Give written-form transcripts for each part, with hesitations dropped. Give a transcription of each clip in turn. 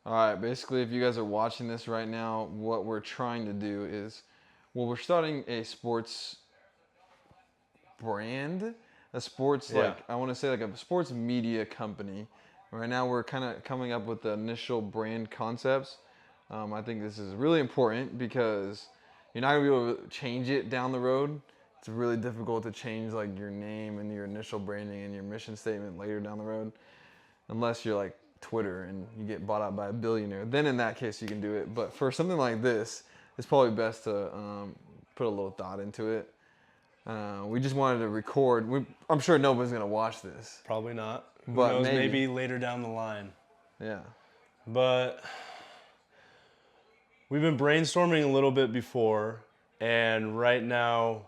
All right, basically, if you guys are watching this right now, what we're trying to do is, well, we're starting a sports brand, a sports, Yeah. like, I want to say like a sports media company. Right now, we're kind of coming up with the initial brand concepts. I think this is really important because you're not gonna be able to change it down the road. It's really difficult to change like your name and your initial branding and your mission statement later down the road, unless you're like Twitter and you get bought out by a billionaire. Then in that case you can do it. But for something like this, it's probably best to put a little thought into it. We just wanted to record. I'm sure nobody's gonna watch this, Probably not. Who but knows? maybe. Maybe later down the line. Yeah. But we've been brainstorming a little bit before, and right now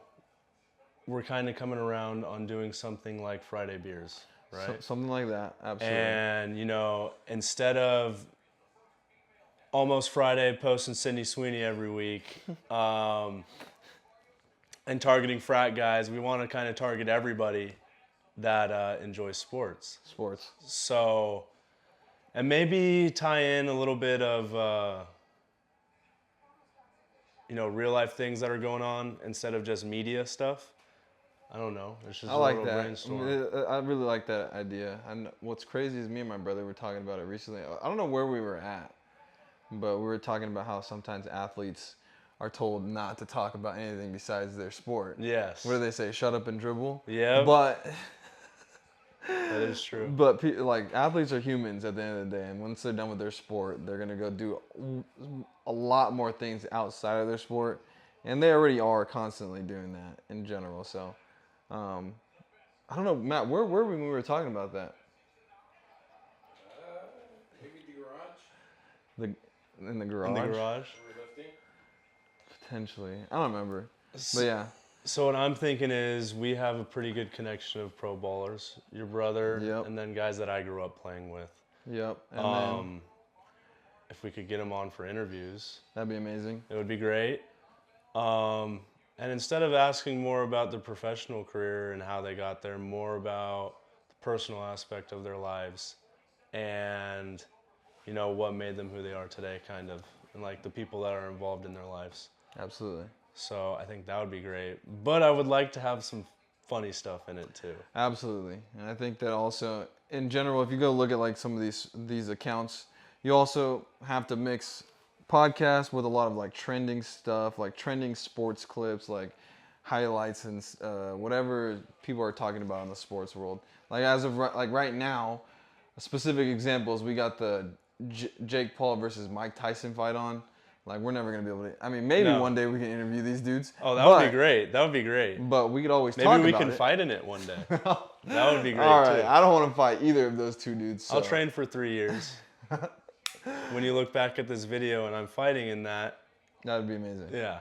we're kind of coming around on doing something like Friday beers, right? Something like that. Absolutely. And, instead of Almost Friday posting Sydney Sweeney every week and targeting frat guys, we want to kind of target everybody that enjoys sports. Sports. So, and maybe tie in a little bit of, real life things that are going on instead of just media stuff. I don't know. It's just I a like little that. brainstorm. I really like that idea. And what's crazy is me and my brother were talking about it recently. I don't know where we were at, but we were talking about how sometimes athletes are told not to talk about anything besides their sport. Yes. What do they say? Shut up and dribble. Yeah. But That is true. But like athletes are humans at the end of the day, and once they're done with their sport, they're gonna go do a lot more things outside of their sport, and they already are constantly doing that in general. So, I don't know, Matt, where were we when we were talking about that? Maybe the garage. In the garage. In the garage. We're lifting. Potentially, I don't remember, but yeah. So what I'm thinking is we have a pretty good connection of pro ballers, your brother, Yep. and then guys that I grew up playing with. Yep. And then If we could get them on for interviews, that'd be amazing. it would be great. And instead of asking more about their professional career and how they got there, more about the personal aspect of their lives and, what made them who they are today, kind of, and like the people that are involved in their lives. Absolutely. So I think that would be great. But I would like to have some funny stuff in it too. Absolutely. And I think that also, in general, if you go look at like some of these accounts, you also have to mix podcasts with a lot of like trending stuff, like trending sports clips, like highlights and whatever people are talking about in the sports world. Like as of like right now, specific examples, we got the Jake Paul versus Mike Tyson fight on. Like, we're never going to be able to... I mean, maybe No. one day we can interview these dudes. Oh, that would be great. That would be great. But we could always Maybe talk about it. we can fight in it one day. That would be great, All right, too. I don't want to fight either of those two dudes. So. I'll train for 3 years. When you look back at this video and I'm fighting in that, That would be amazing. yeah.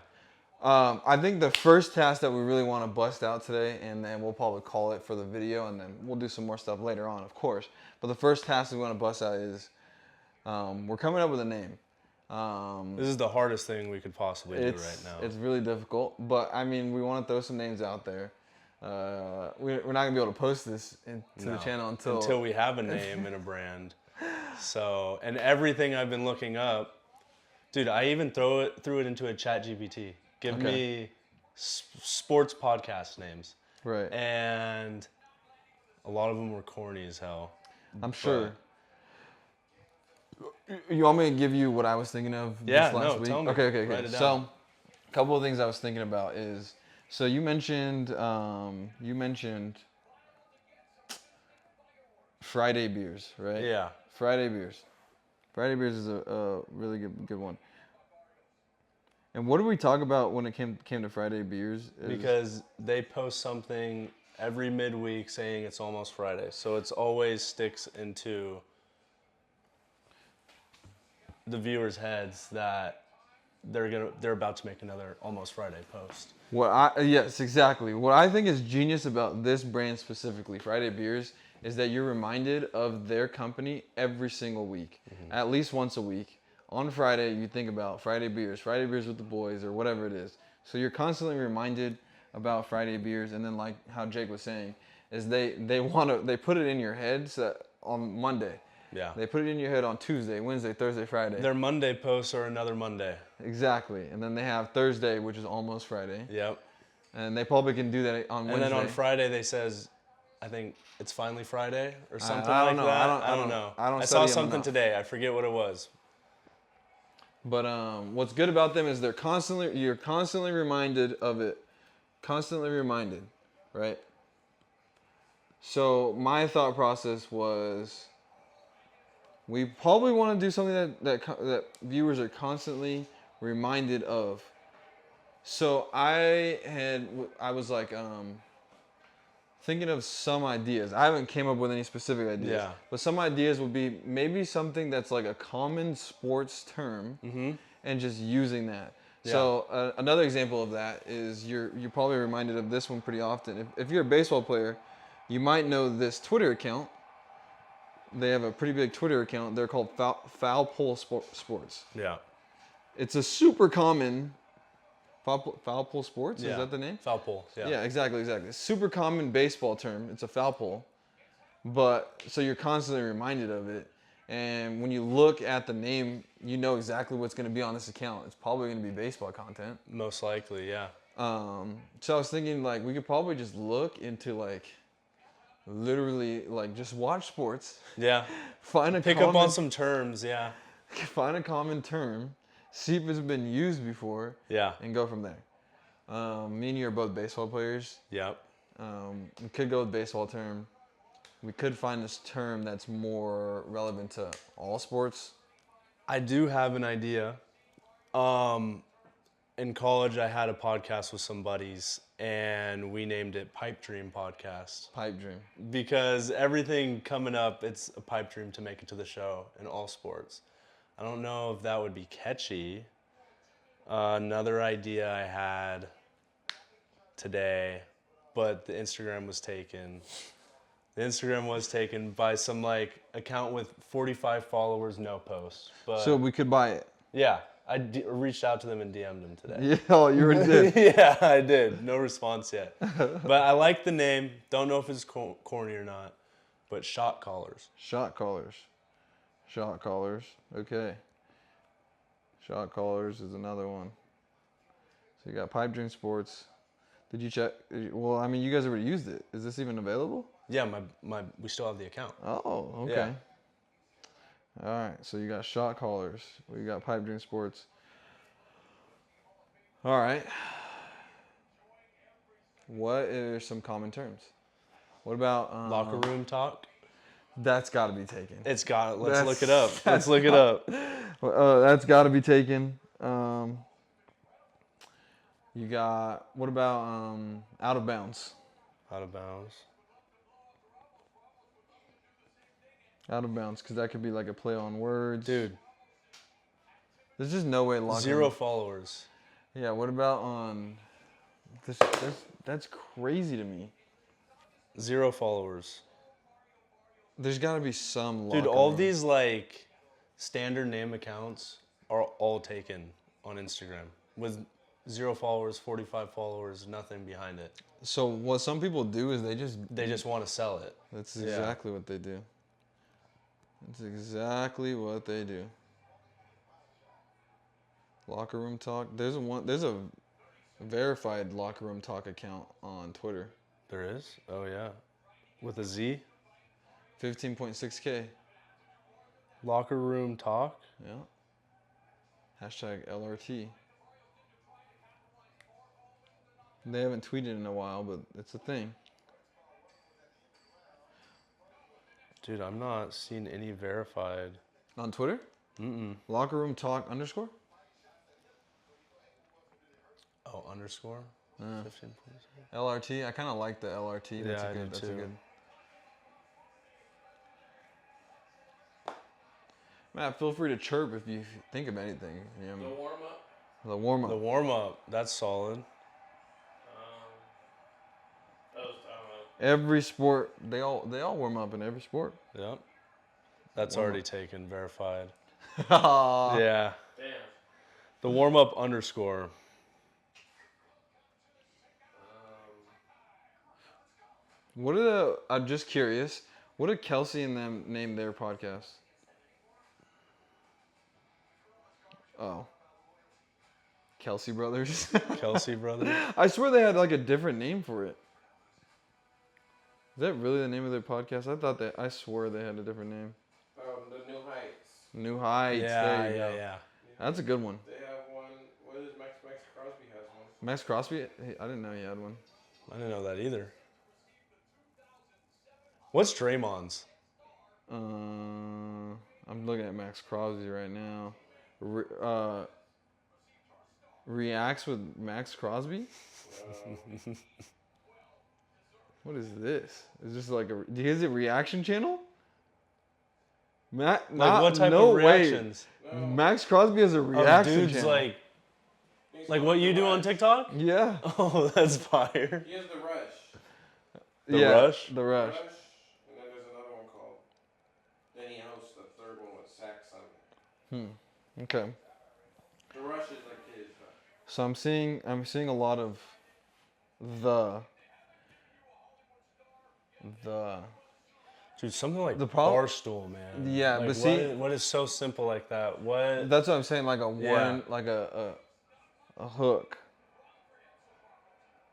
I think the first task that we really want to bust out today, and then we'll probably call it for the video, and then we'll do some more stuff later on, of course. But the first task we want to bust out is we're coming up with a name. This is the hardest thing we could possibly do right now. It's really difficult, but I mean, we want to throw some names out there. We're not gonna be able to post this to the channel until we have a name and a brand. So, and everything I've been looking up, dude, I even threw it into a chat GPT. Give me sports podcast names. Right. And a lot of them were corny as hell. I'm sure. You want me to give you what I was thinking of this last week? Tell me. Okay. Write it down. So, a couple of things I was thinking about is, so you mentioned Friday beers, right? Yeah. Friday beers. Friday beers is a really good one. And what did we talk about when it came to Friday beers? Because they post something every midweek saying it's almost Friday. So it's always sticks into the viewers' heads that they're about to make another Almost Friday post. Yes, exactly. What I think is genius about this brand specifically, Friday Beers, is that you're reminded of their company every single week, at least once a week. On Friday, you think about Friday Beers with the boys, or whatever it is. So you're constantly reminded about Friday Beers, and then like how Jake was saying, is they put it in your head so on Monday. Yeah. They put it in your head on Tuesday, Wednesday, Thursday, Friday. Their Monday posts are another Monday. Exactly. And then they have Thursday, which is almost Friday. Yep. And they probably can do that on Wednesday. And then on Friday they says, I think it's finally Friday or something I like don't know. that. I don't know. I don't I study saw them something enough. today. I forget what it was. But what's good about them is you're constantly reminded of it. Constantly reminded, right? So my thought process was, we probably want to do something that viewers are constantly reminded of. So I was like thinking of some ideas. I haven't came up with any specific ideas. Yeah. But some ideas would be maybe something that's like a common sports term, and just using that. Yeah. So another example of that is you're probably reminded of this one pretty often. If you're a baseball player, you might know this Twitter account. They have a pretty big Twitter account. They're called Foul Pole Sports. Yeah. It's a super common Foul Pole Sports. Yeah. Is that the name? Foul pole. Yeah. Yeah, exactly. Super common baseball term. It's a foul pole, but so you're constantly reminded of it. And when you look at the name, you know exactly what's going to be on this account. It's probably going to be baseball content. Most likely, yeah. So I was thinking like we could probably just look into like literally like just watch sports, Yeah. Pick up on some terms, yeah. find a common term, see if it's been used before, Yeah. and go from there. Me and you are both baseball players. Yep. We could go with baseball term. We could find this term that's more relevant to all sports. I do have an idea. In college, I had a podcast with some buddies, and we named it Pipe Dream Podcast. Pipe dream. Because everything coming up, it's a pipe dream to make it to the show in all sports. I don't know if that would be catchy. Another idea I had today, but the Instagram was taken. The Instagram was taken by some like account with 45 followers, no post. But So we could buy it. yeah, I reached out to them and DM'd them today. Yeah, oh, you already did. Yeah, I did. No response yet. But I like the name. Don't know if it's corny or not. But Shot Callers. Shot callers. Shot callers. Okay. Shot callers is another one. So you got Pipe Dream Sports. Did you check? Well, I mean, you guys already used it. Is this even available? Yeah, we still have the account. Oh, okay. Yeah. All right. So you got Shot Callers. We got Pipe Dream Sports. All right. What are some common terms? What about Locker room talk. That's got to be taken. It's got. Let's That's- look it up. Let's look it up. That's got to be taken. You got, what about out of bounds? Out of bounds. Out of bounds, because that could be like a play on words. Dude, There's just no way locker 0 room. followers. Yeah, what about on this? That's crazy to me. 0 followers. There's got to be some locker Dude, all room. these like standard name accounts are all taken on Instagram with 0 followers, 45 followers, nothing behind it. So what some people do is They just want to sell it. That's Yeah. exactly what they do. That's exactly what they do. Locker room talk. There's a verified locker room talk account on Twitter. There is? Oh yeah. With a Z? 15.6K. Locker room talk? Yeah. Hashtag LRT. They haven't tweeted in a while, but it's a thing. Dude, I'm not seeing any verified. On Twitter? Locker room talk _ Oh, underscore? 15 points. LRT. I kind of like the LRT. That's Yeah, a I good. do That's a too. good. Matt, feel free to chirp if you think of anything. You know, The warm up. the warm up. The warm up, that's solid. I don't know. Every sport, they all warm up in every sport. Yep. That's Warm already taken, verified. Yeah. Yeah. Damn. The warm up underscore. I'm just curious. What did Kelsey and them name their podcast? Oh. Kelsey Brothers. Kelsey Brothers. I swear they had like a different name for it. Is that really the name of their podcast? I swore they had a different name. The New Heights. New Heights. There you go. Yeah. That's a good one. They have one. What is Max Crosby has one. Max Crosby? Hey, I didn't know he had one. I didn't know that either. What's Draymond's? I'm looking at Max Crosby right now. Reacts with Max Crosby? What is this? Is this like is it reaction channel? Like what type of reactions? Way. Max Crosby has a reaction dudes channel. like what you do on TikTok? Yeah. Oh, that's fire. He has The Rush. The Rush? The Rush. And then there's another one called. Then he hosts the third one with Sack Sunday. Okay. The Rush is like his. So I'm seeing a lot of the Dude, something like The problem- Barstool, man. Yeah, like, but see- what is so simple like that? What? That's what I'm saying, like Yeah. a hook.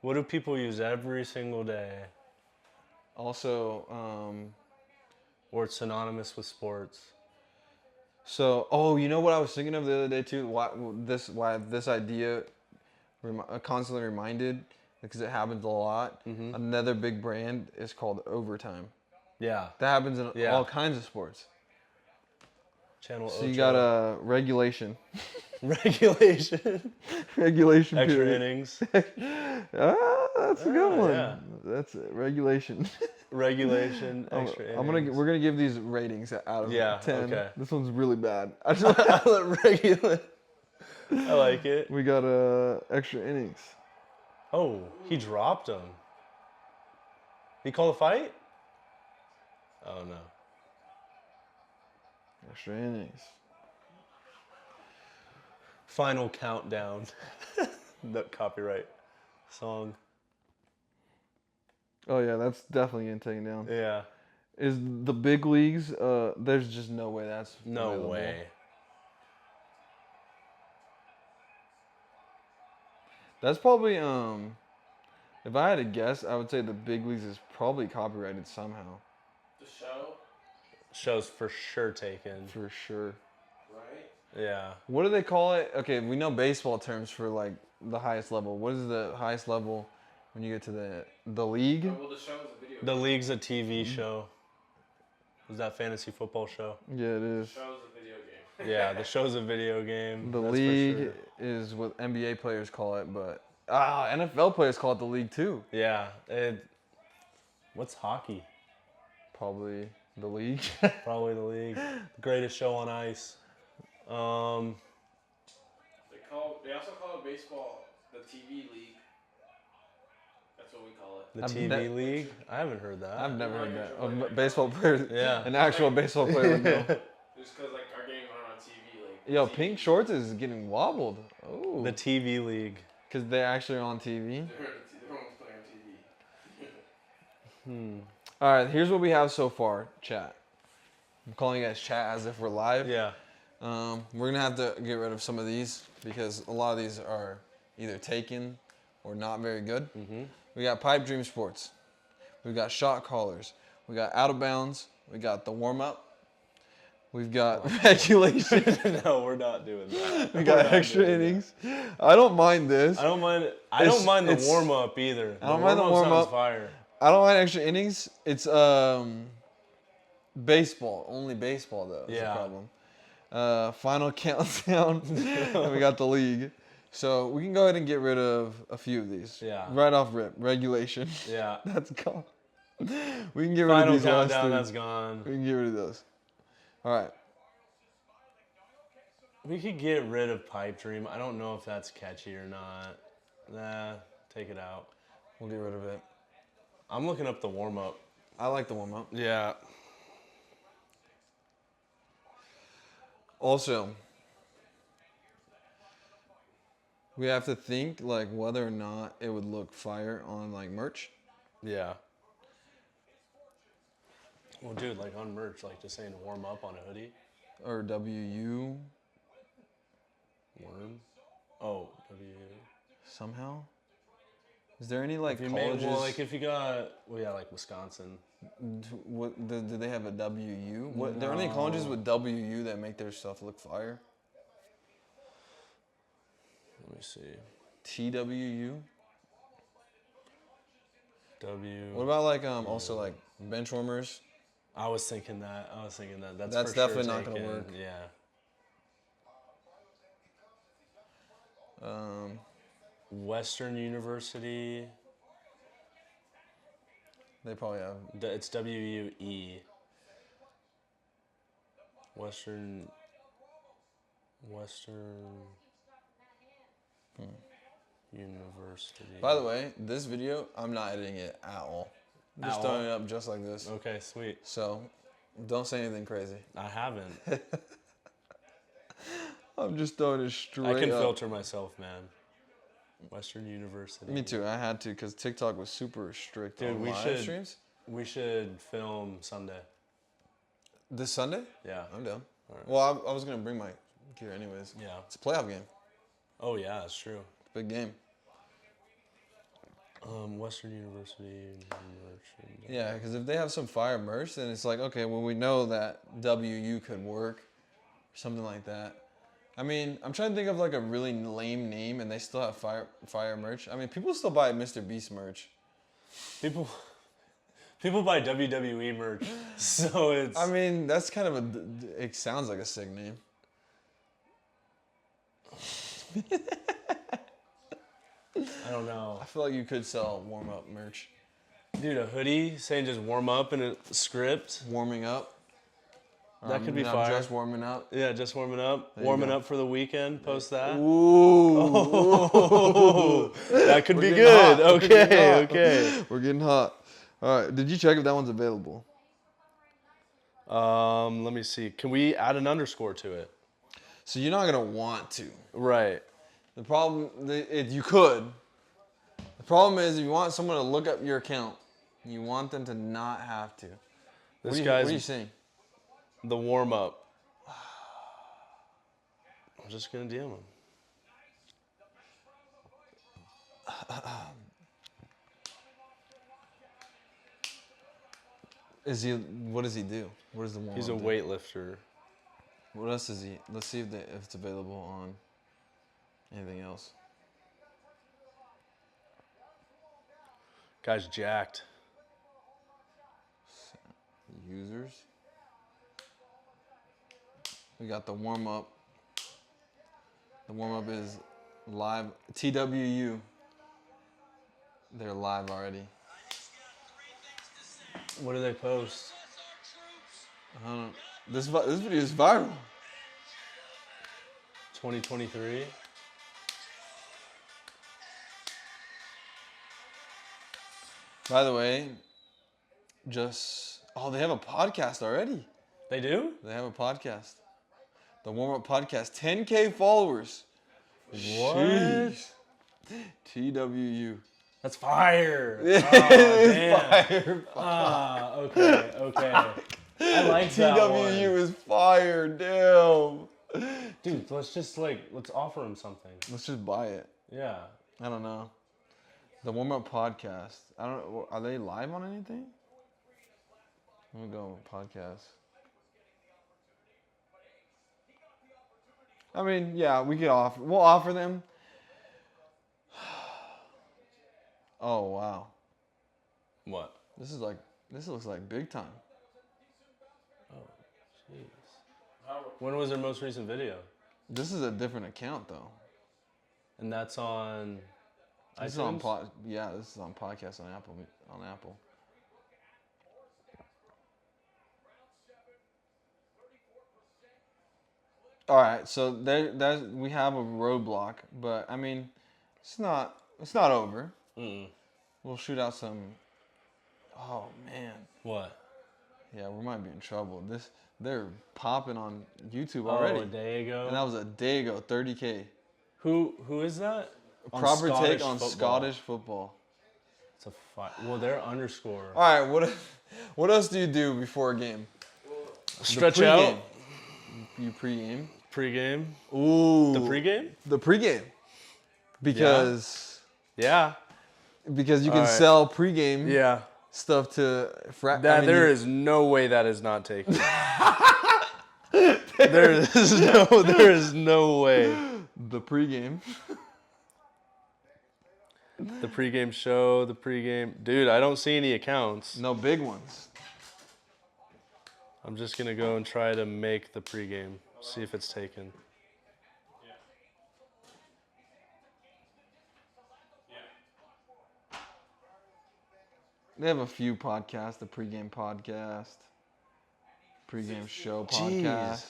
What do people use every single day? Also, Or it's synonymous with sports? you know what I was thinking of the other day too? Why this idea constantly reminded, because it happens a lot. Another big brand is called Overtime. Yeah. That happens in Yeah. all kinds of sports. Channel So Ocho. you got a regulation. Regulation. Regulation Extra period. innings. That's a good one. yeah. That's it. Regulation. Regulation. Extra innings. We're gonna give these ratings out of Yeah, 10. okay. This one's really bad. Regular. I like it. We got extra innings. Oh, he dropped him. He called a fight? Oh no. Extra innings. Final countdown. The copyright song. Oh yeah, that's definitely getting taken down. Yeah. Is the big leagues? There's just no way that's No available. way. That's probably if I had to guess, I would say the big leagues is probably copyrighted somehow. The show, Show's for sure taken. For sure. right? Yeah. What do they call it? Okay, we know baseball terms for like the highest level. What is the highest level when you get to the league? Oh, well, the show is a video. The league's a TV show. Is that fantasy football show? Yeah, it is. The show is a video game. Yeah, the show's a video game. The that's for league sure. is what NBA players call it, but NFL players call it the league too. Yeah. What's hockey? Probably the league. Probably the league. Greatest show on ice. They also call it baseball the TV league. That's what we call it. The I've TV league? I haven't heard that. I've never heard that. A baseball player, Yeah. an actual baseball player would know. Just because like our games aren't on TV, like. Yo, TV. Pink Shorts is getting wobbled. Oh, The TV league. because they actually are on TV. They're almost playing on TV. All right, here's what we have so far, chat. I'm calling you guys chat as if we're live. Yeah. We're gonna have to get rid of some of these because a lot of these are either taken or not very good. We got Pipe Dream Sports. We got Shot Callers. We got Out of Bounds. We got the warm up. We've got regulation. No, we're not doing that. We got extra innings. I don't mind this. I don't mind. I It's- don't mind the it's- warm up either. I don't mind the warm sounds up. Fire. I don't mind extra innings. It's baseball. Only baseball though. Is the Yeah. problem. Final countdown. And we got the league. So we can go ahead and get rid of a few of these. Yeah. Right off rip. Regulation. Yeah. That's gone. We can get rid Final of these last countdown. three. That's gone. We can get rid of those. All right. We could get rid of Pipe Dream. I don't know if that's catchy or not. Nah, take it out. We'll get rid of it. I'm looking up the warm up. I like the warm up. Yeah. Also, we have to think like whether or not it would look fire on like merch. Yeah. Well, dude, like on merch, like just saying warm up on a hoodie. Or WU. somehow. Is there any like If you colleges? made, well, like if you got, well, yeah, like Wisconsin. What do they have a WU? What there are any colleges with WU that make their stuff look fire? Let me see. TWU. W. What about like also like bench warmers? I was thinking that. That's That's for sure definitely not gonna taken. work. Yeah. Western University. They probably have. It's WUE. Western. University. By the way, this video I'm not editing it at all. I'm just At throwing all? it up just like this. Okay, sweet. So, don't say anything crazy. I haven't. I'm just throwing it straight I can up. filter myself, man. Western University. Me too. I had to because TikTok was super strict Dude, on we live should- streams. We should film Sunday. This Sunday? Yeah. I'm down. Alright. Well, I was gonna bring my gear anyways. Yeah. It's a playoff game. Oh yeah, that's true. Big game. Western University merch. Yeah, because if they have some fire merch, then it's like, okay, well, we know that WU could work, or something like that. I mean, I'm trying to think of like a really lame name, and they still have fire merch. I mean, people still buy Mr. Beast merch. People buy WWE merch, so it's. I mean, that's kind of it sounds like a sick name. I don't know, I feel like you could sell warm up merch. dude. A hoodie saying just warm up in a script. Warming up. That could be I'm fire. just warming up. Yeah, just warming up. you Warming go. up for the weekend. Post that. Ooh. That could We're be getting good. hot. We're getting Okay, hot. okay. We're getting hot. All right. Did you check if that one's available? Let me see. Can we add an underscore to it? So you're not gonna want to. Right. The problem, you could. The problem is if you want someone to look up your account, you want them to not have to. This what guy's are you saying? the warm up. I'm just gonna DM him. What does he do? What is the warm He's a up do? weightlifter. What else is he? Let's see if it's available on anything else. Guy's jacked. Users. We got the warm up. The warm up is live. TWU. They're live already. What do they post? I don't know. This video is viral. 2023. By the way, they have a podcast already. They do? They have a podcast. The warm up podcast, 10K followers. What? Jeez. TWU. That's fire. It Oh, is damn. fire. Ah, okay. I like that TWU one. is fire. Damn. Dude, let's offer him something. Let's just buy it. Yeah. I don't know. The warm up podcast. I don't know. Are they live on anything? Let me go podcast. I mean, yeah, we'll offer them. Oh wow. What? This looks like big time. Jeez. When was their most recent video? This is a different account though. And that's on This is on iTunes? this is on podcast on Apple. All right, so we have a roadblock, but I mean, it's not over. Mm-mm. We'll shoot out some. Oh man, What? yeah, we might be in trouble. They're popping on YouTube Oh, already, a day ago. and that was a day ago. 30K. Who is that? On Proper Scottish take on football. Scottish football. It's a well, they're underscore. All right, what else do you do before a game? Stretch The pregame. out. You pregame. Pregame. Ooh. The pregame? The pregame. because Yeah. you can All right. sell pregame Yeah. stuff to There is no way that is not taken. there is no way. the pregame. The pregame show, dude, I don't see any accounts. No big ones. I'm just gonna go and try to make the pregame. See if it's taken. They have a few podcasts. The pregame podcast, pregame show podcast.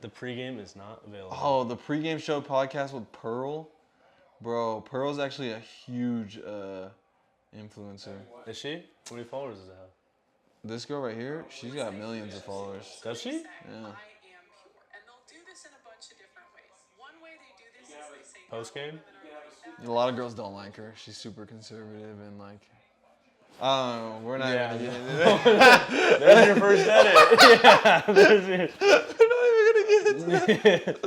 The pregame is not available. Oh, the pregame show podcast with Pearl. Bro, Pearl's actually a huge influencer. Is she? How many followers does it have? This girl right here, she's got millions of followers. Does she? Yeah. I am pure. And they'll do this in a bunch of different ways. One way they do this is they say Post game? A lot of girls don't like her. She's super conservative and like. Oh, we're not Yeah. gonna get into that. There's your first edit. Yeah. There's your... We're not even gonna get into that.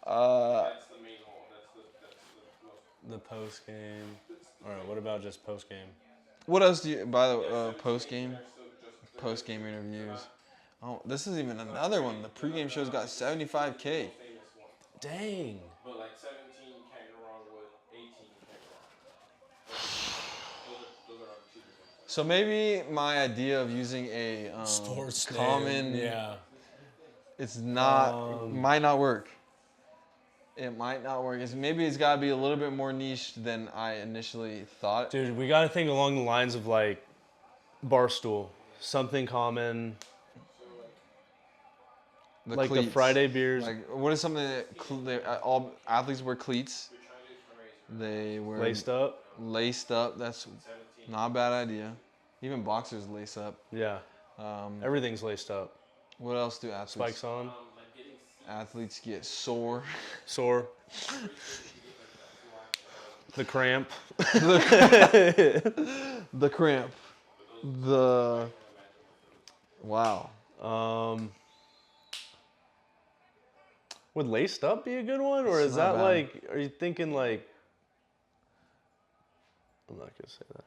That's the main hole. That's the most. The post game. All right. What about just post game? What else do you? By the post game interviews. Oh, this is even another one. The pregame show's got 75K. Dang. But like 17 can't go wrong with 18 can't go wrong. Those are two different. So maybe my idea of using a common, Yeah. it's not, might not work. It might not work. Maybe it's got to be a little bit more niche than I initially thought. Dude, we got to think along the lines of like Barstool, something common, The like the cleats. Friday beers, Like, what is something that all athletes wear cleats? They wear laced up. Laced up. That's not a bad idea. Even boxers lace up. Yeah, everything's laced up. What else do athletes? Spikes on, Athletes get sore. sore. The cramp. The cramp. The. Wow. Would laced up be a good one, or It's is not that bad. like? Are you thinking like? I'm not gonna say that.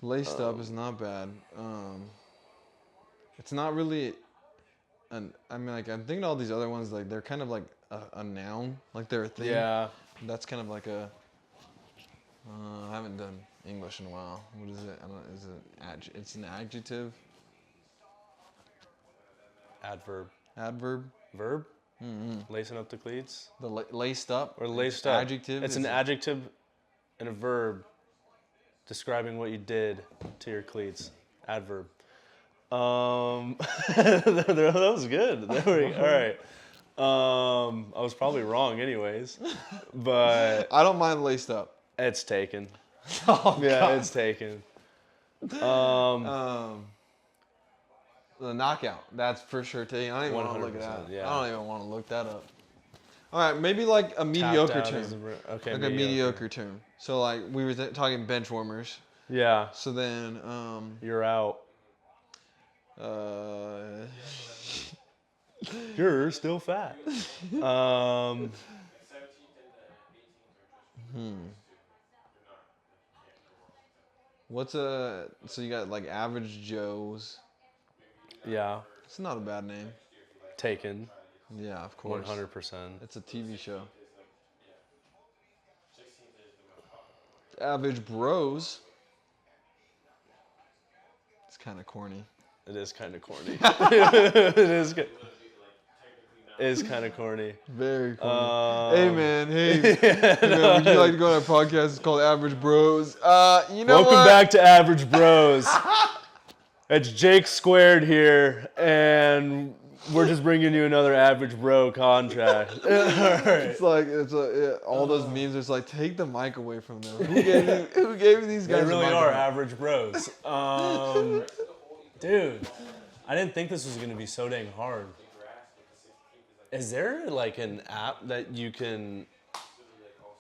Laced up is not bad. It's not really. I mean, like, I'm thinking all these other ones, like, they're kind of like a noun. Like, they're a thing. Yeah. That's kind of like a. I haven't done English in a while. What is it? I don't. Is it? It's an adjective. Adverb. Adverb. Verb. Lacing up the cleats. The laced up. Or laced It's up. Adjective. It's an adjective and a verb describing what you did to your cleats. Adverb. That was good. All right. I was probably wrong anyways, but I don't mind laced up. it's taken. Oh, Yeah, God. it's taken. The knockout. That's for sure taken. I don't even want to look it 100%, up. yeah. I don't even want to look that up. All right, maybe like a mediocre Tapped out term. is the okay, Like a mediocre term. So like we were talking bench warmers. Yeah, So then you're out. uh You're still fat. 17 and 18 what's so you got like average Joes. Yeah, It's not a bad name. taken. Yeah, of course. 100%. It's a TV show. Average Bros. It's kind of corny. It is kind of corny. It is kind of corny. Very corny. Hey man, hey, man, would you like to go on our podcast? It's called Average Bros. You know Welcome what? back to Average Bros. It's Jake Squared here, and we're just bringing you another Average Bro contract. All right. It's like all those memes. It's like take the mic away from them. Who gave you these guys? They a really are microphone? Average Bros. Dude, I didn't think this was gonna be so dang hard. Is there like an app that you can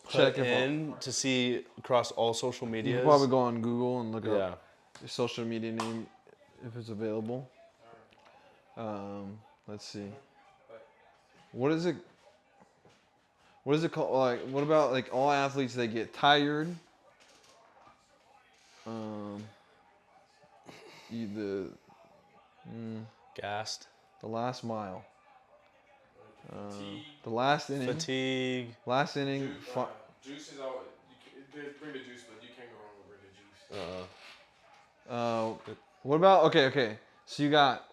Check put if in to see across all social You medias? can probably go on Google and look Yeah. up your social media name if it's available. Let's see. What is it? what is it called? Like, what about like all athletes? They get tired. The Gassed. the last mile. Fatigue. The last inning. Fatigue. Last inning. Juice is out. Bring the juice, but you can't go wrong with bringing juice. What about okay? So you got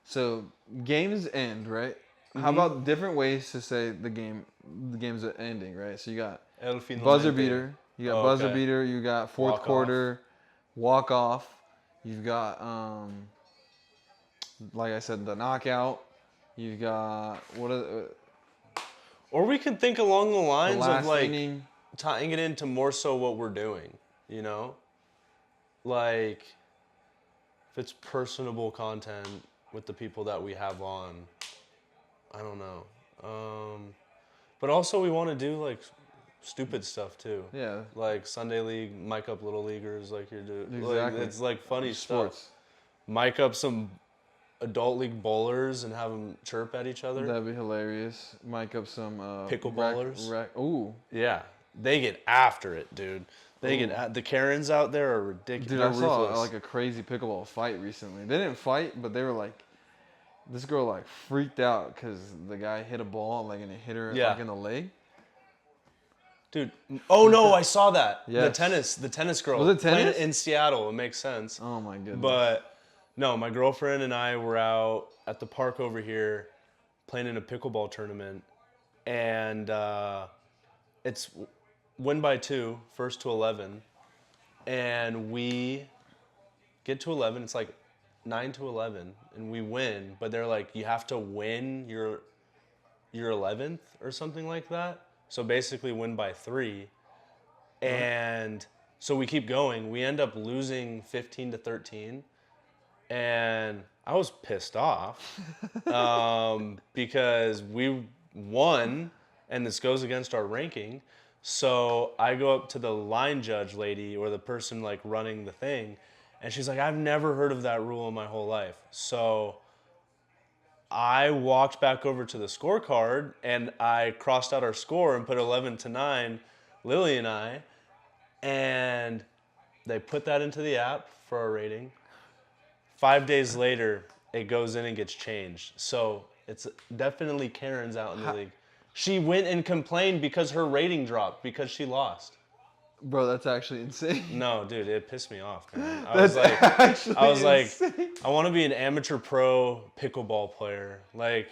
so games end, right? How about different ways to say the game's ending, right? So you got El finalmente. buzzer beater, you got Oh, buzzer okay. beater, you got fourth Walk-off. quarter, walk off, you've got like I said, the knockout, you've got Or we could think along the the lines last of like inning. tying it into more so what we're doing, you know? Like, if it's personable content with the people that we have on, I don't know. But also we want to do like stupid stuff too. Yeah, Like Sunday League, mic up little leaguers like you're doing. Exactly. Like, it's like funny sports. stuff. Mic up some adult league bowlers and have them chirp at each other. That'd be hilarious. Mic up some Pickleballers. Ooh. Yeah, they get after it, dude. The Karens out there are ridiculous. Dude, They're I saw ruthless. like a crazy pickleball fight recently. They didn't fight, but they were like, this girl like freaked out because the guy hit a ball like and it hit her Yeah. like in the leg. Dude, oh no, I saw that. Yes. The tennis girl. Was it playing tennis? in Seattle. It makes sense. Oh my goodness. But no, my girlfriend and I were out at the park over here playing in a pickleball tournament, and it's win by 2, first to 11, and we get to 11. It's like 9 to 11, and we win. But they're like, you have to win your 11th or something like that. So basically, win by 3, and so we keep going. We end up losing 15 to 13. And I was pissed off because we won, and this goes against our ranking. So I go up to the line judge lady or the person like running the thing, and she's like, I've never heard of that rule in my whole life. So I walked back over to the scorecard and I crossed out our score and put 11 to 9, Lily and I, and they put that into the app for our rating. 5 days later, it goes in and gets changed. So it's definitely Karen's out in the league. She went and complained because her rating dropped because she lost. Bro, that's actually insane. No, dude, it pissed me off, man. I That's was like, actually I was like, insane. I want to be an amateur pro pickleball player. Like,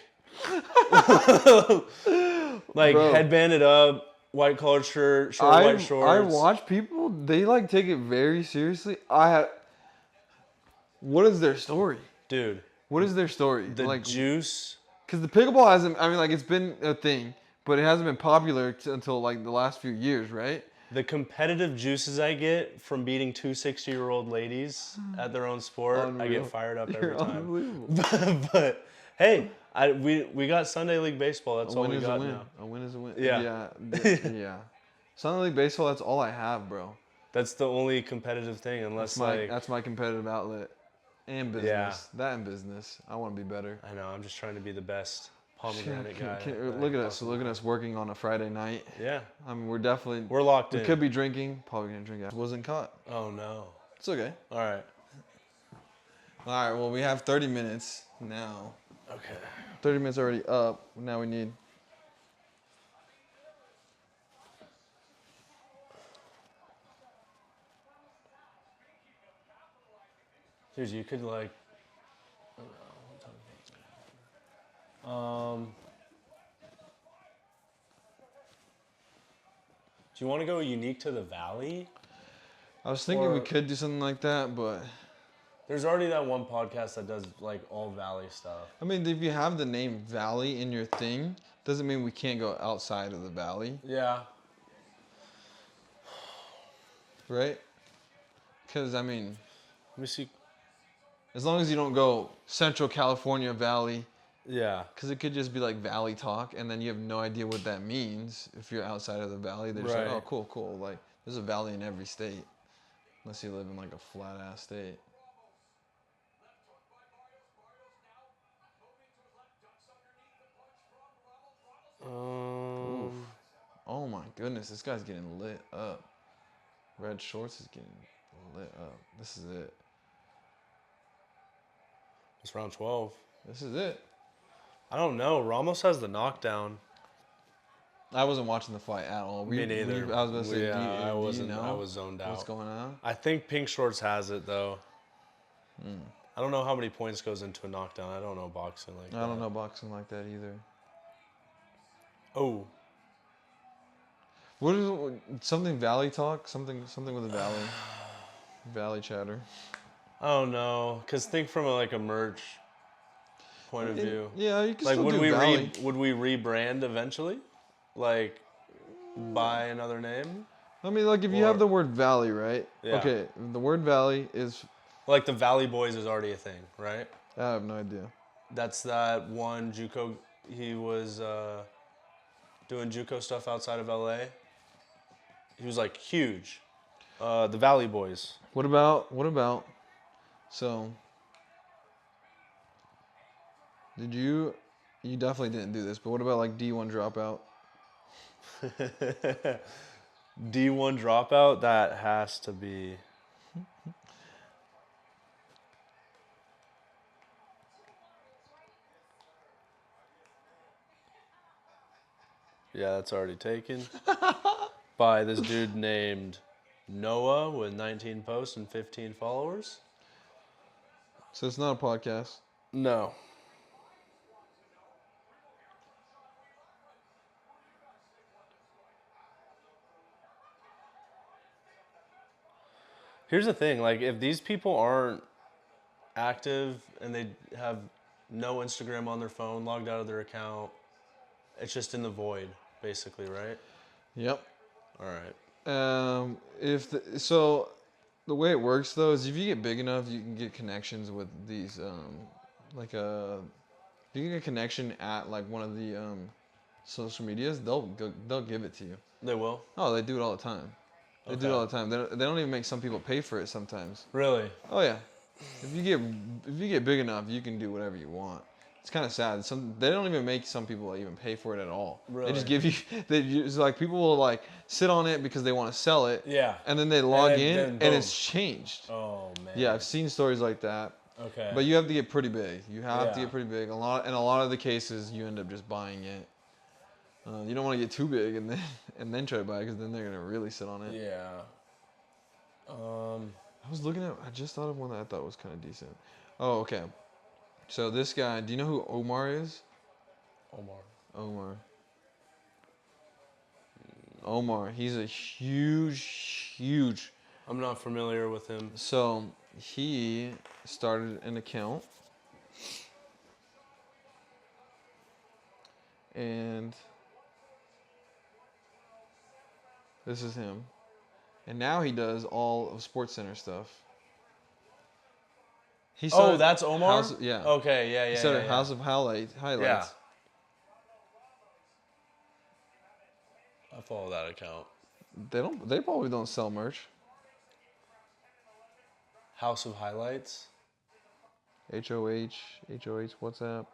Bro. headbanded up, white collared shirt, white shorts. I watch people, they like take it very seriously. What is their story? Dude, What is their story? the like, juice. because the pickleball hasn't, I mean, like, it's been a thing, but it hasn't been popular until, like, the last few years, right? The competitive juices I get from beating 2 60-year-old ladies at their own sport, I Unreal. get fired up every You're time. unbelievable. But hey, we got Sunday League baseball. That's A all win we is a got win. now. A win is a win. Yeah. Yeah. Sunday League Baseball, that's all I have, bro. That's the only competitive thing, unless That's my competitive outlet. And business. Yeah. That and business. I want to be better. I know, I'm just trying to be the best pomegranate guy. Look at us. Look at us working on a Friday night. Yeah, I mean, we're locked we in. could be drinking. Probably gonna drink after. Wasn't caught. Oh no. It's okay. All right. All right. Well, we have 30 minutes now. Okay. 30 minutes already up. Now we need. Dude, you could like. Do you want to go unique to the valley? I was thinking we Or- could do something like that, but There's already that one podcast that does like all valley stuff. I mean, if you have the name Valley in your thing, doesn't mean we can't go outside of the valley, Yeah. right? Because I mean, Let me see. as long as you don't go Central California Valley, Yeah. because it could just be like Valley talk, and then you have no idea what that means if you're outside of the valley. They're just like, Right. oh, cool, cool. Like, there's a valley in every state, unless you live in like a flat ass state. Um, my goodness, this guy's getting lit up. Red shorts is getting lit up. This is it. It's round 12. This is it. I don't know. Ramos has the knockdown. I wasn't watching the fight at all. Me neither. I was going to say, Yeah, do I you wasn't. know I was zoned out. what's going on? I think Pink Shorts has it though. I don't know how many points goes into a knockdown. I don't know boxing like that. I don't know boxing like that either. Oh, What is something Valley talk? Something with a Valley. Valley chatter. I don't know. Cause think from a merch point of view. Yeah, you can Like, still would do we Valley. would we rebrand eventually? Like, buy another name? I mean, like if you have the word Valley, right? Yeah. Okay, the word Valley is. Like the Valley Boys is already a thing, right? I have no idea. That's that one JUCO. He was doing JUCO stuff outside of LA. He was like huge. The Valley Boys. What about? So. Did you? You definitely didn't do this, but what about like D1 dropout? D1 dropout. That has to be. Yeah, that's already taken by this dude named Noah with 19 posts and 15 followers. So it's not a podcast. No. Here's the thing, like if these people aren't active and they have no Instagram on their phone, logged out of their account, it's just in the void, basically, right? Yep. All right. So the way it works though is if you get big enough, you can get connections with these you can get a connection at like one of the social medias, they'll give it to you. They will? Oh, they do it all the time. They do it Okay. all the time. They don't even make some people pay for it sometimes. Really? Oh yeah. If you get big enough, you can do whatever you want. It's kind of sad. They don't even make some people even pay for it at all. Really? They just give you. It's like people will like sit on it because they want to sell it. Yeah. And then they log then- in then and boom. it's changed. Oh, man. Yeah, I've seen stories like that. Okay. But you have to get pretty big. You have to Yeah. get pretty big. In a lot of the cases, you end up just buying it. You don't want to get too big and then try to buy it because then they're gonna really sit on it. Yeah. I just thought of one that I thought was kind of decent. Oh, okay. So this guy, do you know who Omar is? Omar. He's a huge. I'm not familiar with him. So he started an account. And this is him. And now he does all of SportsCenter stuff. He started That's Omar? yeah. Okay, yeah. He started yeah. House of Highlights. Yeah. I follow that account. They probably don't sell merch. House of Highlights. HOH, WhatsApp.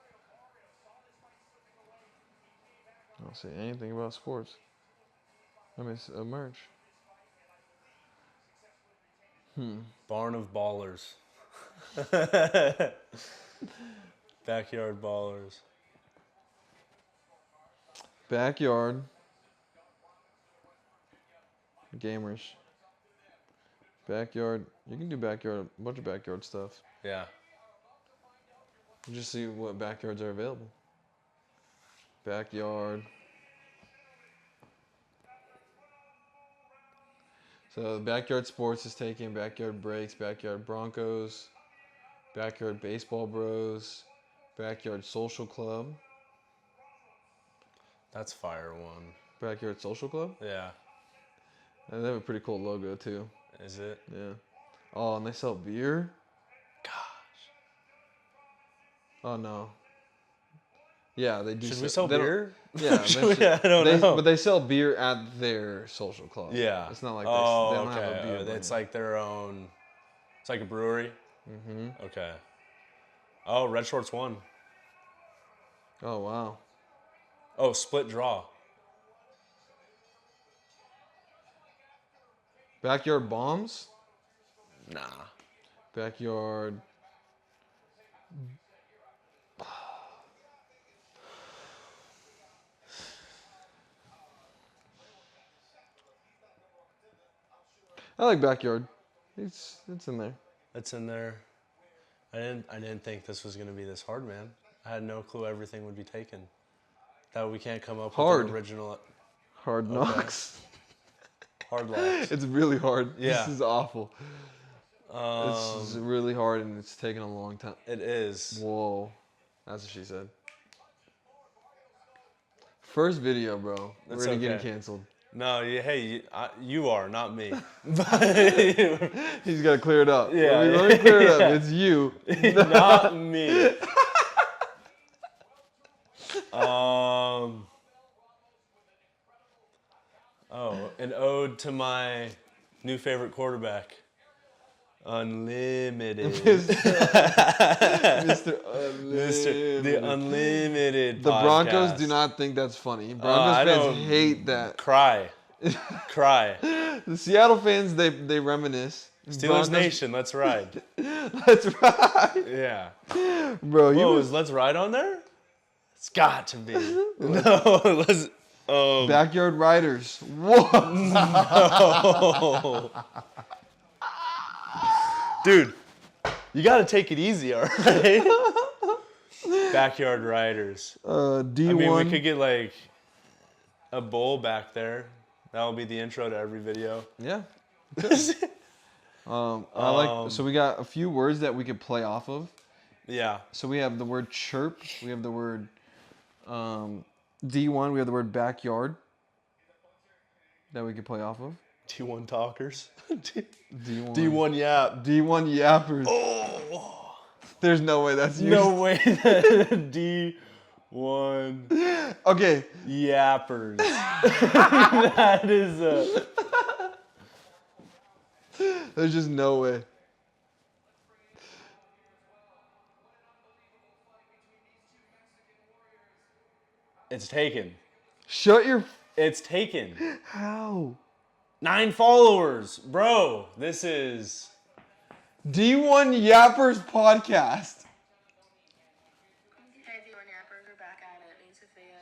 I don't say anything about sports. I mean, merch. Barn of Ballers. Backyard Ballers. Backyard. Gamers. Backyard. You can do backyard, a bunch of backyard stuff. Yeah. You just see what backyards are available. Backyard. So Backyard Sports is taking Backyard Breaks, Backyard Broncos, Backyard Baseball Bros, Backyard Social Club. That's fire one. Backyard Social Club? Yeah. And they have a pretty cool logo too. Is it? Yeah. Oh, and they sell beer? Gosh. Oh no. Yeah, they do. Should we sell beer? Yeah, Should we? eventually. I don't know. But they sell beer at their social club. Yeah. It's not like oh, they don't okay. have a beer. It's brand. like their own. It's like a brewery. Mm-hmm. Okay. Oh, Red Shorts won. Oh wow. Oh, split draw. Backyard bombs. Nah. Backyard. I like backyard. It's in there. It's in there. I didn't think this was gonna be this hard, man. I had no clue everything would be taken. That we can't come up Hard. with an original Hard knocks. hard locks. It's really hard. Yeah. This is awful. This is really hard and it's taking a long time. It is. Whoa. That's what she said. First video, bro. We're That's already getting okay. canceled. No, you are, not me. He's got to clear it up. Yeah, Let me clear it up. yeah. It's you. Not me. Oh, an ode to my new favorite quarterback, Unlimited. Mr. Unlimited. The Unlimited. The Broncos podcast. do not think that's funny. I Broncos fans don't- hate that. Cry. The Seattle fans, they reminisce. Steelers Broncos- Nation, let's ride. That's right. Yeah. Bro, you Whoa, was is Let's Ride on there? It's got to be. No, let's. Backyard Riders. Whoa. Dude, you gotta take it easy, all right? Backyard Riders. D1. I mean, we could get like a bowl back there. That will be the intro to every video. Yeah. I like. So we got a few words that we could play off of. Yeah. So we have the word chirp. We have the word D1. We have the word backyard that we could play off of. T1 talkers. D1. D1 yap. D1 yappers. Oh. There's no way that's you. No way that D1 Okay. yappers. That is a. There's just no way. It's taken. Shut your. It's taken. How? 9 followers. Bro, this is. D1 Yappers podcast. Hey, D1 Yappers, we're back at it. Me and Sophia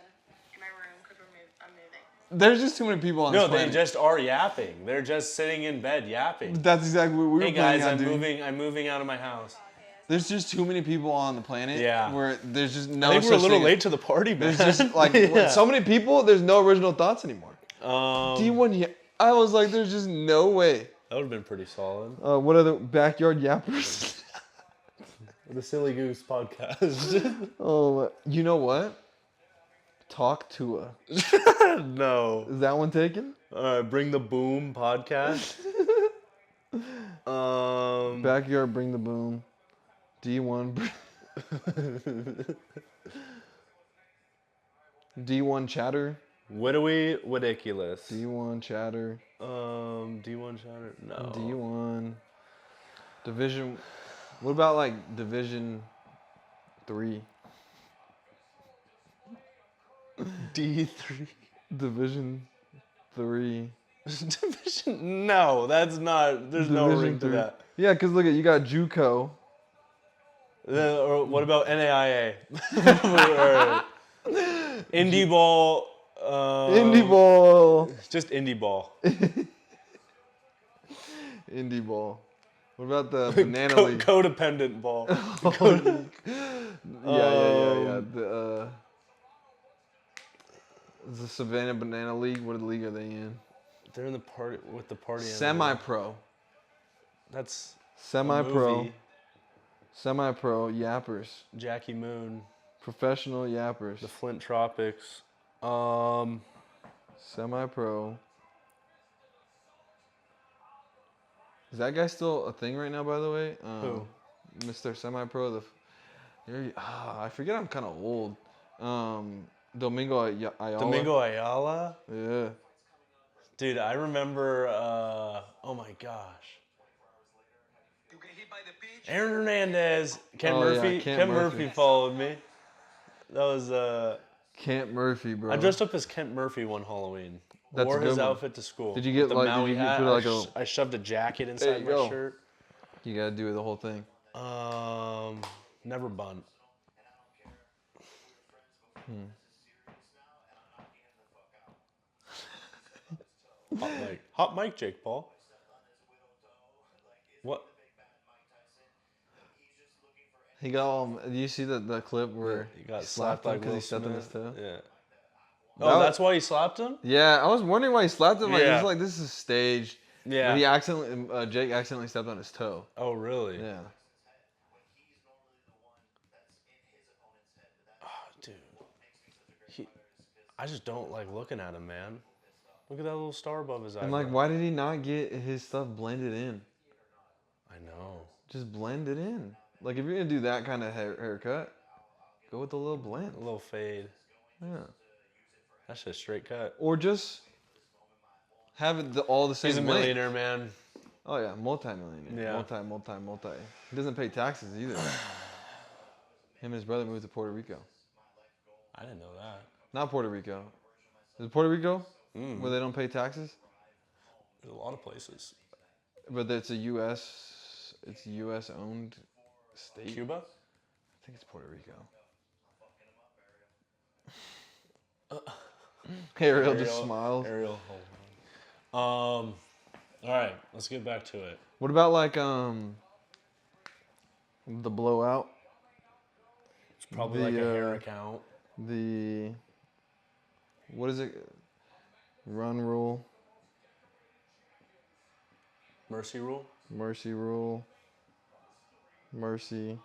in my room because I'm moving. There's just too many people on No, this they planet. just are yapping. They're just sitting in bed yapping. That's exactly what we were Hey planning guys, on I'm doing. moving. I'm moving out of my house. There's just too many people on the planet. Yeah. Where there's just no. I think we're a such little thing- late to the party, man. There's just like Yeah. with so many people. There's no original thoughts anymore. That D1. I was like, there's just no way. would have been pretty solid. What are the backyard yappers? The Silly Goose podcast. Oh, you know what? Talk to a. No. Is that one taken? Bring the Boom podcast. Backyard, bring the boom. D1. D1 chatter. Widowy ridiculous. D1 chatter. D1 Shatter. No. D1. Division. What about like Division 3? D3. Division 3. Division. No, that's not. There's no Division ring to 3. that. Yeah, because look at you got JUCO. Or what about NAIA? Or Indie Ball. Indie ball. Just Indie Ball. Indie ball. What about the banana league? Codependent Ball. Yeah. The Savannah Banana League. What league are they in? They're in the party with the party. animal. Semi-pro. That's a Semi-pro. movie. Semi-pro yappers. Jackie Moon. Professional yappers. The Flint Tropics. Semi-pro. Is that guy still a thing right now, by the way? Who? Mr. Semi-pro. I forget I'm kind of old. Domingo Ayala. Domingo Ayala. Yeah. Dude, I remember. Oh my gosh. Aaron Hernandez, Ken Oh, yeah, Murphy. Kent Ken Murphy. Murphy followed me. That was Kent Murphy, bro. I dressed up as Kent Murphy one Halloween. That's Wore a good his one. outfit to school. Did you get, With the like, did Maui you hat. put, like, I shoved a jacket There inside you my go. shirt. You gotta do the whole thing. Never bunt. Hot mic, Jake Paul. What? He got all. Do you see the clip where He got slapped slapped him like because he Will stepped on his Smith. toe? Yeah. That Oh, was- that's why he slapped him? Yeah, I was wondering why he slapped him. Like, Yeah. it's like this is staged. Yeah. But he accidentally, Jake accidentally stepped on his toe. Oh, really? Yeah. Dude. I just don't like looking at him, man. Look at that little star above his eye. And like, why did he not get his stuff blended in? I know. Just blend it in. Like, if you're gonna do that kind of haircut, go with a little blend. A little fade. Yeah. That's just straight cut. Or just have it all the same He's a length. millionaire, man. Oh yeah, multi-millionaire. Yeah. Multi. He doesn't pay taxes either. Him and his brother moved to Puerto Rico. I didn't know that. Not Puerto Rico. Is it Puerto Rico? Mm. Where they don't pay taxes? There's a lot of places. But it's a U.S. owned state. Cuba? I think it's Puerto Rico. Ariel just smiles. Ariel, hold on. All right, let's get back to it. What about like the blowout? It's probably The, like a hair account. The what is it? Run rule, Mercy rule. mercy rule, mercy.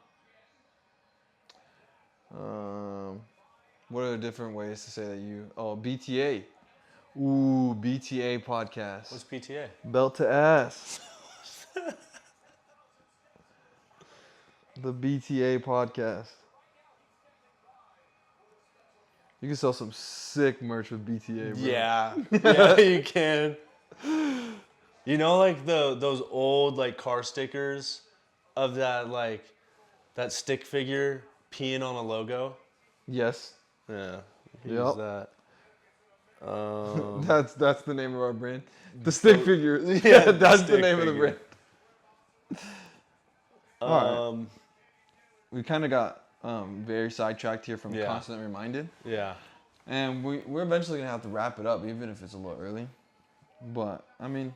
What are the different ways to say that you? Oh, BTA. Ooh, BTA podcast. What's PTA? Belt to ass. The BTA podcast. You can sell some sick merch with BTA, bro. Yeah, yeah, you can. You know, like those old like car stickers of that stick figure peeing on a logo. Yes. Yeah, you can Yep. use that. That's the name of our brand. The stick figure. Yeah, That's the stick name of the figure. brand. We kind of got very sidetracked here from Yeah. Constant Reminded. Yeah. And we're eventually going to have to wrap it up, even if it's a little early. But, I mean,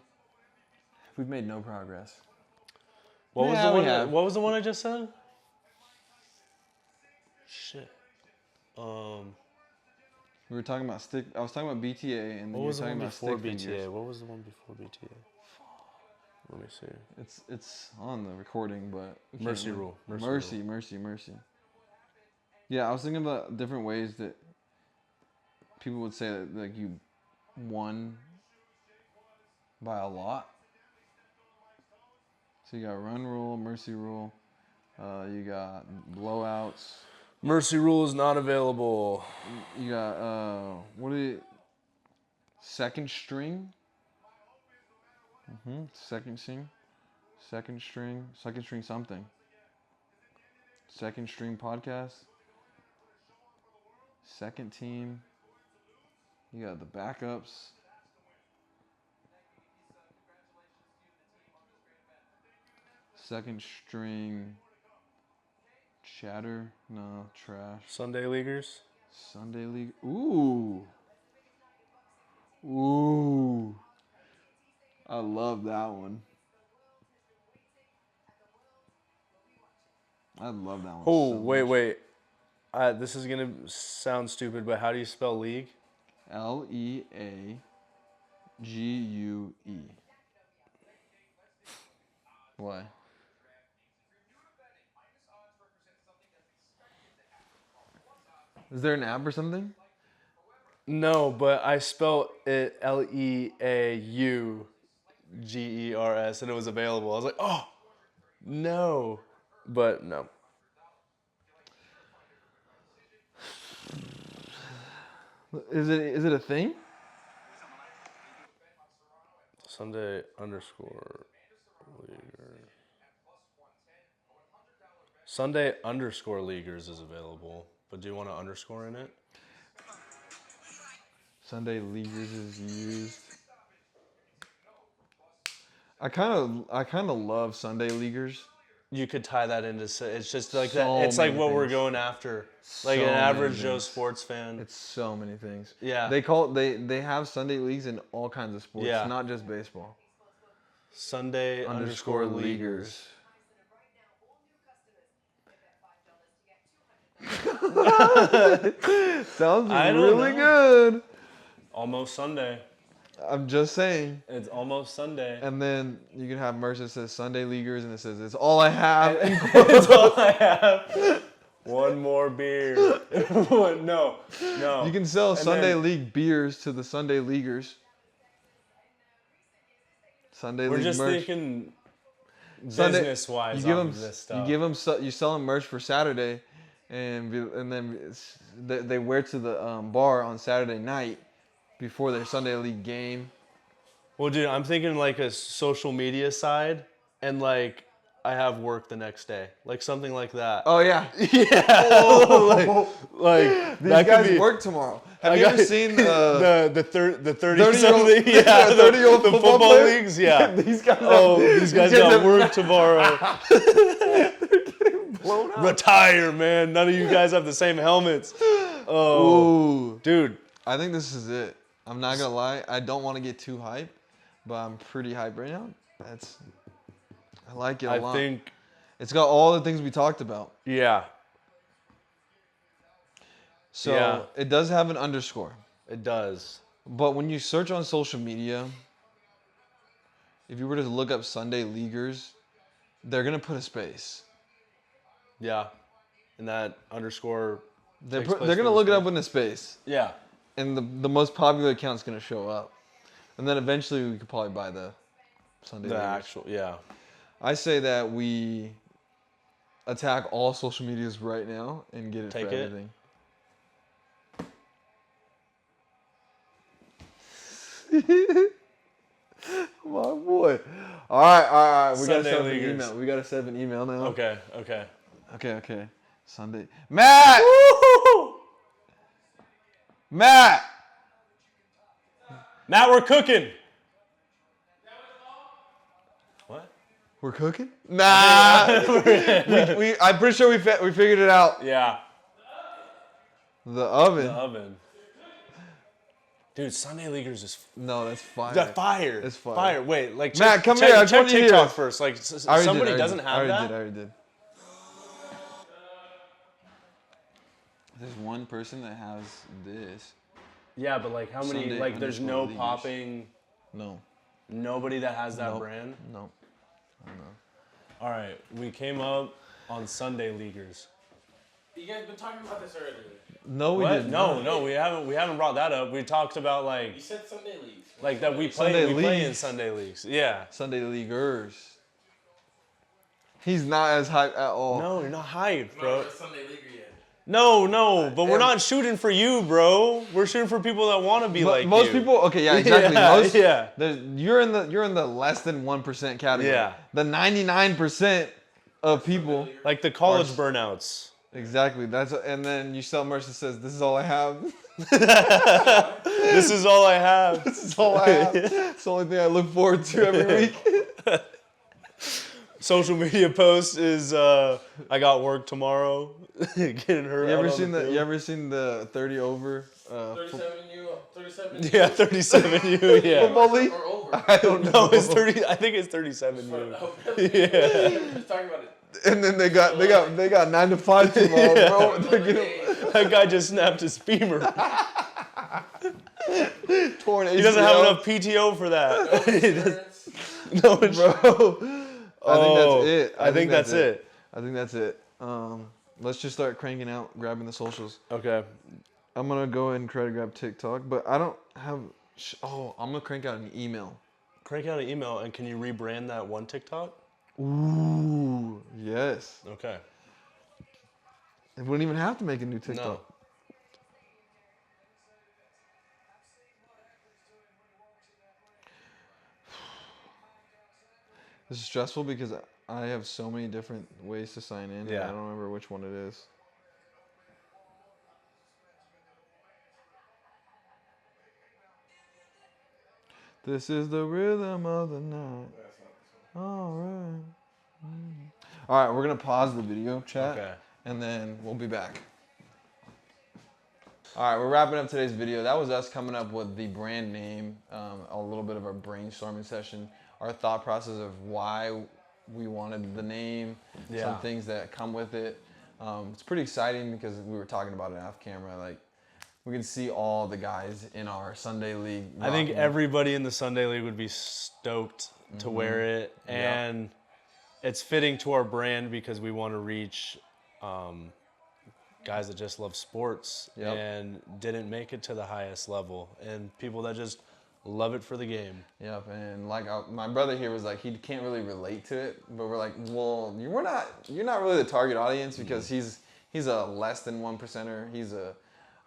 we've made no progress. What Yeah, we have. What was the one I just said? Shit. We were talking about I was talking about BTA, and then What you were was the talking one about before stick BTA? figures. What was the one before BTA? Let me see. It's on the recording, but we can't Mercy really- rule. Mercy. Yeah, I was thinking about different ways that people would say that like you won by a lot. So you got run rule, mercy rule. You got blowouts. Mercy rule is not available. You got second string. Second string something. Second string podcast. Second team. You got the backups. Second string chatter. No, trash. Sunday Leaguers. Sunday League. Ooh. I love that one. I love that one. Oh, so wait, much. wait. This is going to sound stupid, but how do you spell league? League. Why? Is there an app or something? No, but I spelled it Leaugers, and it was available. I was like, oh, no. But no. Is it a thing? Sunday underscore leaguer. Sunday underscore leaguers is available, but do you want an underscore in it? Sunday Leaguers is used. I kind of love Sunday Leaguers. You could tie that into. It's just like So that. It's like many what we're things. going after. Like So an many average Joe things. sports fan. It's so many things. Yeah. They have Sunday leagues in all kinds of sports, Yeah. not just baseball. Sunday underscore leaguers. Sounds I don't really know. good. Almost Sunday. I'm just saying. It's almost Sunday. And then you can have merch that says Sunday Leaguers and it says it's all I have. That's all I have. One more beer. No. You can sell And Sunday then- League beers to the Sunday Leaguers. Sunday We're League just merch. thinking Sunday- business wise you give off them of this stuff. You give them you sell them merch for Saturday, and then they wear it to the bar on Saturday night before their Sunday League game. Well, dude, I'm thinking like a social media side, and like I have work the next day, like something like that. Oh yeah, Like these that guys could be. work tomorrow. Have I you ever got- seen the 30 30-year-old something, yeah, 30-year-old the football football player? leagues, yeah. These guys? These guys got work tomorrow. blown out. Retire, man. None of you guys have the same helmets. Oh, Ooh. dude. I think this is it. I'm not gonna lie. I don't want to get too hype, but I'm pretty hype right now. I like it a I lot. think, It's got all the things we talked about. yeah, So Yeah. it does have an underscore. it does. But when you search on social media, if you were to look up Sunday Leaguers, they're gonna put a space. Yeah, and that underscore. They're takes place gonna for look it the up in a space, Yeah. and the most popular account's gonna show up, and then eventually we could probably buy the Sunday The Leaguers. actual, yeah. I say that we attack all social medias right now and get it Take for it. everything. My boy. All right. We gotta Sunday set up an Leaguers. email. We gotta set up an email now. Okay. Okay. Sunday. Matt. Matt. Matt, we're cooking. What? We're cooking? Nah. I'm pretty sure we figured it out. Yeah. The oven. The oven. Dude, Sunday Leaguers is No, that's fire. the fire. It's fire. Wait, like Matt, check, come check, here. I just check want you to hear TikTok this. first. Like I already somebody did, doesn't have I that. already did. There's one person that has this. Yeah, but like how many? Sunday Like there's no underscore Leaguers. popping. No. Nobody that has that Nope. brand. No. All right, we came up on Sunday Leaguers. You guys been talking about this earlier. No, we What? didn't. No, we haven't brought that up. We talked about You said Sunday leagues. like that we play Sunday we play in leagues. Sunday leagues. Yeah. Sunday Leaguers. He's not as hype at all. No, you're not hyped, I'm bro. not a Sunday leaguer yet. No, but we're Yeah. not shooting for you, bro. We're shooting for people that want to be like Most you. people, okay, yeah, exactly. Yeah, Most, yeah. You're in the less than 1% category. Yeah. The 99% of people. Like the college burnouts. Exactly. And then you sell merch that says, "This is all I have. This is all I have. This is all I have. It's the only thing I look forward to every week." Social media post is I got work tomorrow. Getting her. You out ever on seen the the? field. You ever seen the 30 over? 37 Yeah, 37 U. Yeah. Football league? or over. I don't know. No, it's 30. I think it's 37 U. Yeah. Just talking about it. And then they got 9 to 5 tomorrow, bro. They're getting That guy just snapped his femur. torn ACL. He doesn't have enough PTO for that. Insurance. No, it's Bro. I think that's it. I think that's it. I think that's it. Let's just start cranking out, grabbing the socials. Okay. I'm gonna go ahead and try to grab TikTok, but I don't have. I'm gonna crank out an email. Crank out an email, and can you rebrand that one TikTok? Ooh, yes. Okay. It wouldn't even have to make a new TikTok. No. This is stressful because I have so many different ways to sign in, and Yeah. I don't remember which one it is. This is the rhythm of the night. That's not this one. All right. All right, we're gonna pause the video chat, Okay. and then we'll be back. All right, we're wrapping up today's video. That was us coming up with the brand name, a little bit of a brainstorming session, our thought process of why we wanted the name, Yeah. some things that come with it. It's pretty exciting because we were talking about it off camera. Like, we can see all the guys in our Sunday League. I think rocking. everybody in the Sunday League would be stoked to wear it, and it's fitting to our brand because we want to reach guys that just love sports Yep. and didn't make it to the highest level, and people that just love it for the game. Yep, and like my brother here was like he can't really relate to it, but we're like, well, you're not really the target audience because he's a less than 1%er. He's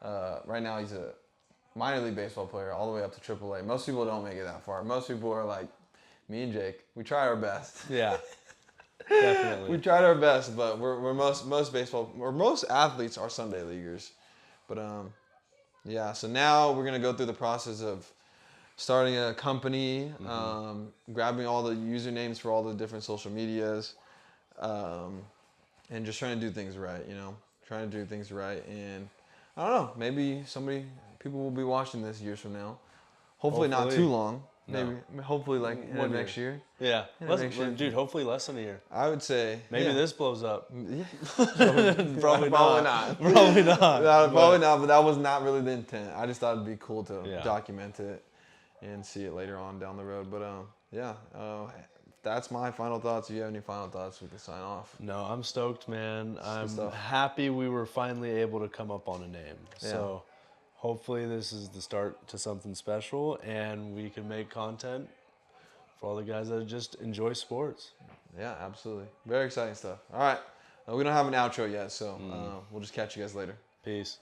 right now he's a minor league baseball player all the way up to AAA. Most people don't make it that far. Most people are like me and Jake. We try our best. Yeah, We definitely. tried our best, but we're most athletes are Sunday leaguers. But yeah. So now we're gonna go through the process of starting a company, grabbing all the usernames for all the different social medias, and just trying to do things right. Trying to do things right. And I don't know. Maybe people will be watching this years from now. Hopefully not Hopefully. too long. No. Maybe hopefully like in the 1 next year. Yeah, make sure- dude. Hopefully less than a year. I would say Maybe yeah. this blows up. Yeah. Probably Probably not. not. Probably not. Probably but- not, but that was not really the intent. I just thought it'd be cool to Yeah. document it and see it later on down the road. But yeah, that's my final thoughts. If you have any final thoughts, we can sign off. No, I'm stoked, man. I'm stuff. happy we were finally able to come up on a name. Yeah. So hopefully this is the start to something special and we can make content for all the guys that just enjoy sports. Yeah, absolutely. Very exciting stuff. All right, we don't have an outro yet, so we'll just catch you guys later. Peace.